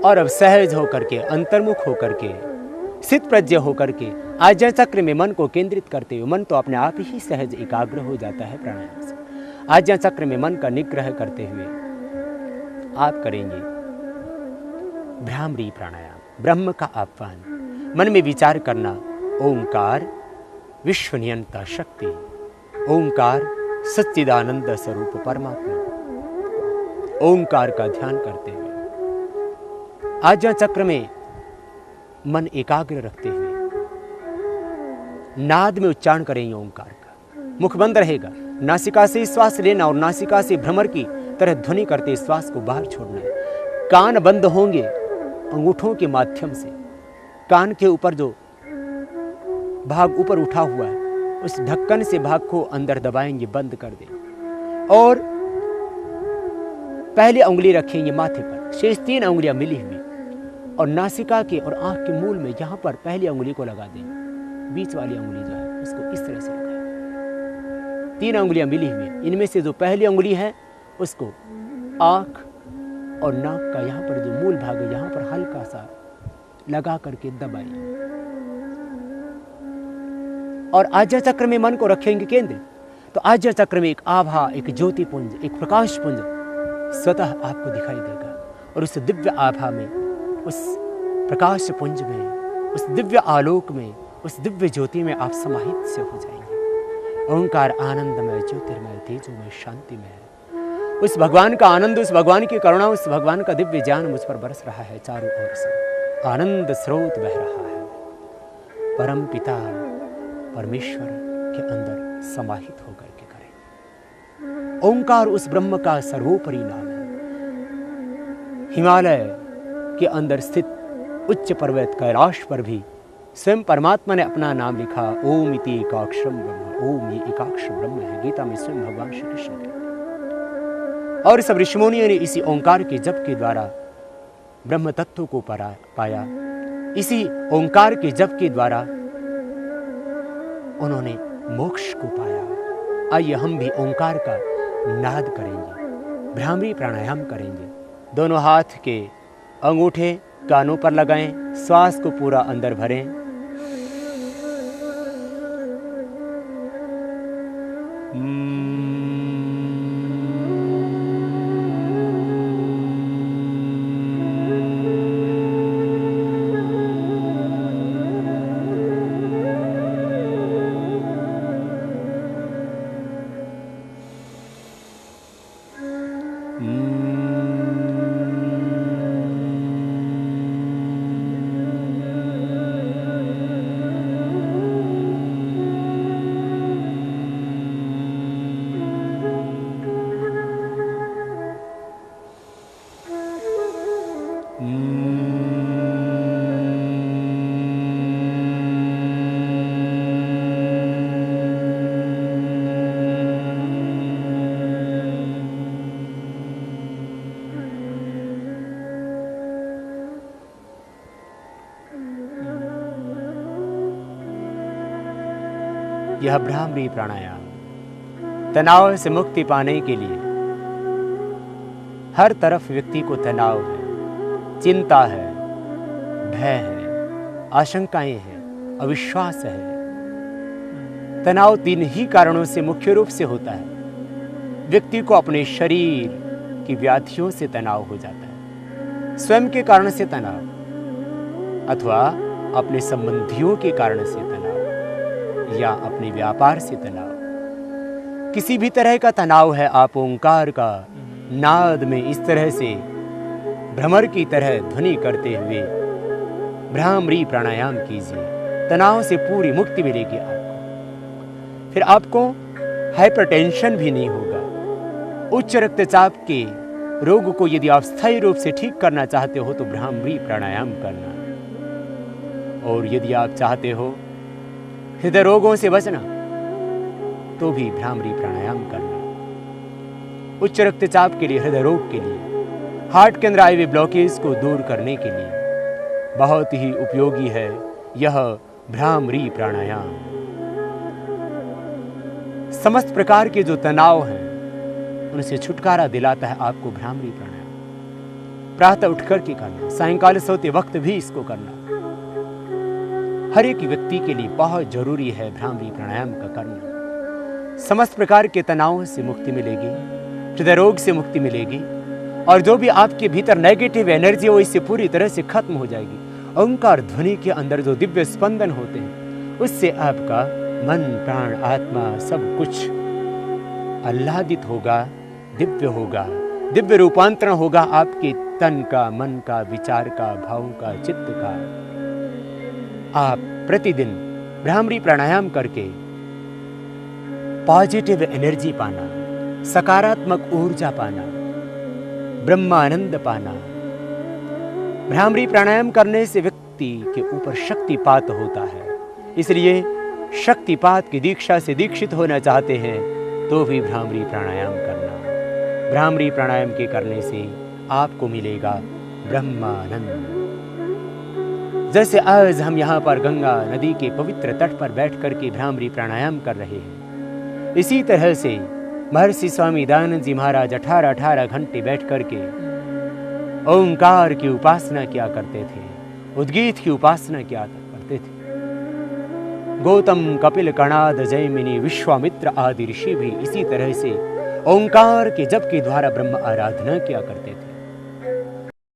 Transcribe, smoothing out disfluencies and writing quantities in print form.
और अब सहज होकर के, अंतर्मुख होकर के, स्थित प्रज्ञ होकर के आज्ञा चक्र में मन को केंद्रित करते हुए मन तो अपने आप ही सहज एकाग्र हो जाता है प्राणायाम से। आज्ञा चक्र में मन का निग्रह करते हुए आप करेंगे भ्रामरी प्राणायाम, ब्रह्म का आह्वान। मन में विचार करना ओंकार विश्व नियंता शक्ति, ओंकार सच्चिदानंद स्वरूप परमात्मा। ओंकार का ध्यान करते हुए आज्ञा चक्र में मन एकाग्र रखते हुए नाद में उच्चारण करेंगे ओंकार का। मुख बंद रहेगा, नासिका से श्वास लेना और नासिका से भ्रमर की तरह ध्वनि करते श्वास को बाहर छोड़ना है। कान बंद होंगे अंगूठों के माध्यम से। कान के ऊपर जो भाग ऊपर उठा हुआ है उस ढक्कन से भाग को अंदर दबाएंगे, बंद कर देंगे और पहली उंगली रखेंगे माथे पर, शेष 3 उंगलियां मिली हुई और नासिका के और आंख के मूल में यहां पर पहली उंगली को लगा देंगे। बीच वाली उंगली जो है उसको इस तरह से लगाएं। 3 उंगलियां मिली हुई, इनमें से जो पहली उंगली है उसको आंख और नाक का यहाँ पर जो मूल भाग है यहाँ पर हल्का सा लगा करके दबाइए और आज्ञा चक्र में मन को रखेंगे केंद्र। तो आज्ञा चक्र में एक आभा, एक ज्योति पुंज, एक प्रकाश पुंज स्वतः आपको दिखाई देगा और उस दिव्य आभा में, उस प्रकाश पुंज में, उस दिव्य आलोक में, उस दिव्य ज्योति में आप समाहित से हो जाएंगे। ओंकार आनंदमय, ज्योतिर्मय, तेजोमय, शांतिमय है। उस भगवान का आनंद, उस भगवान की करुणा, उस भगवान का दिव्य ज्ञान मुझ पर बरस रहा है। चारों ओर से आनंद स्रोत बह रहा है। परम पिता परमेश्वर के अंदर समाहित होकर के करें। ओंकार उस ब्रह्म का सर्वोपरि नाम है। हिमालय के अंदर स्थित उच्च पर्वत कैलाश पर भी स्वयं परमात्मा ने अपना नाम लिखा, ओम इति एकाक्षरम ब्रह्म। ओम ये एकाक्षर ब्रह्म है। गीता में स्वयं भगवान श्री कृष्ण कहते हैं। और सब ऋषिमुनियों ने इसी ओंकार के जप के द्वारा ब्रह्म तत्व को पाया। इसी ओंकार के जप के द्वारा उन्होंने मोक्ष को पाया। आइए हम भी ओंकार का नाद करेंगे, भ्रामरी प्राणायाम करेंगे। दोनों हाथ के अंगूठे कानों पर लगाएं, श्वास को पूरा अंदर भरें। यह भ्रामरी प्राणायाम तनाव से मुक्ति पाने के लिए, हर तरफ व्यक्ति को तनाव है, चिंता है, भय है, आशंकाएं हैं, अविश्वास है। तनाव 3 ही कारणों से मुख्य रूप से होता है। व्यक्ति को अपने शरीर की व्याधियों से तनाव हो जाता है, स्वयं के कारण से तनाव, अथवा अपने संबंधियों के कारण से तनाव, या अपने व्यापार से तनाव। किसी भी तरह का तनाव है, आप ओंकार का नाद में इस तरह से भ्रमर की तरह ध्वनि करते हुए भ्रामरी प्राणायाम कीजिए। तनाव से पूरी मुक्ति मिलेगी आपको। फिर आपको हाइपरटेंशन भी नहीं होगा। उच्च रक्तचाप के रोग को यदि आप स्थायी रूप से ठीक करना चाहते हो तो भ्रामरी प्राणायाम करना। और यदि आप चाहते हो हृदय रोगों से बचना तो भी भ्रामरी प्राणायाम करना। उच्च रक्तचाप के लिए, हृदय रोग के लिए, हार्ट के अंदर आए हुए ब्लॉकेज को दूर करने के लिए बहुत ही उपयोगी है यह भ्रामरी प्राणायाम। समस्त प्रकार के जो तनाव हैं उनसे छुटकारा दिलाता है आपको भ्रामरी प्राणायाम। प्रातः उठ कर के करना, सायंकाल सोते वक्त भी इसको करना। हर एक व्यक्ति के लिए बहुत जरूरी है भ्रामरी प्राणायाम का करना। समस्त प्रकार के तनावों से मुक्ति मिलेगी, हृदय रोग से मुक्ति मिलेगी, और जो भी आपके भीतर नेगेटिव एनर्जी है वो इससे पूरी तरह से खत्म हो जाएगी। ओंकार ध्वनि के अंदर जो दिव्य स्पंदन होते हैं उससे आपका मन, प्राण, आत्मा सब कुछ आह्लादित होगा, दिव्य होगा, दिव्य रूपांतरण होगा आपके तन का, मन का, विचार का, भावों का, चित्त का। आप प्रतिदिन भ्रामरी प्राणायाम करके पॉजिटिव एनर्जी पाना, सकारात्मक ऊर्जा पाना, ब्रह्मानंद पाना। भ्रामरी प्राणायाम करने से व्यक्ति के ऊपर शक्तिपात होता है, इसलिए शक्तिपात की दीक्षा से दीक्षित होना चाहते हैं तो भी भ्रामरी प्राणायाम करना। भ्रामरी प्राणायाम के करने से आपको मिलेगा ब्रह्मानंद। जैसे आज हम यहाँ पर गंगा नदी के पवित्र तट पर बैठ कर के भ्रामरी प्राणायाम कर रहे हैं, इसी तरह से महर्षि स्वामी दयानंद जी महाराज 18 घंटे बैठ कर के ओंकार की उपासना किया करते थे, उद्गीत की उपासना किया करते थे। गौतम, कपिल, कणाद, जैमिनी, विश्वामित्र आदि ऋषि भी इसी तरह से ओंकार के जप के द्वारा ब्रह्म आराधना किया करते थे।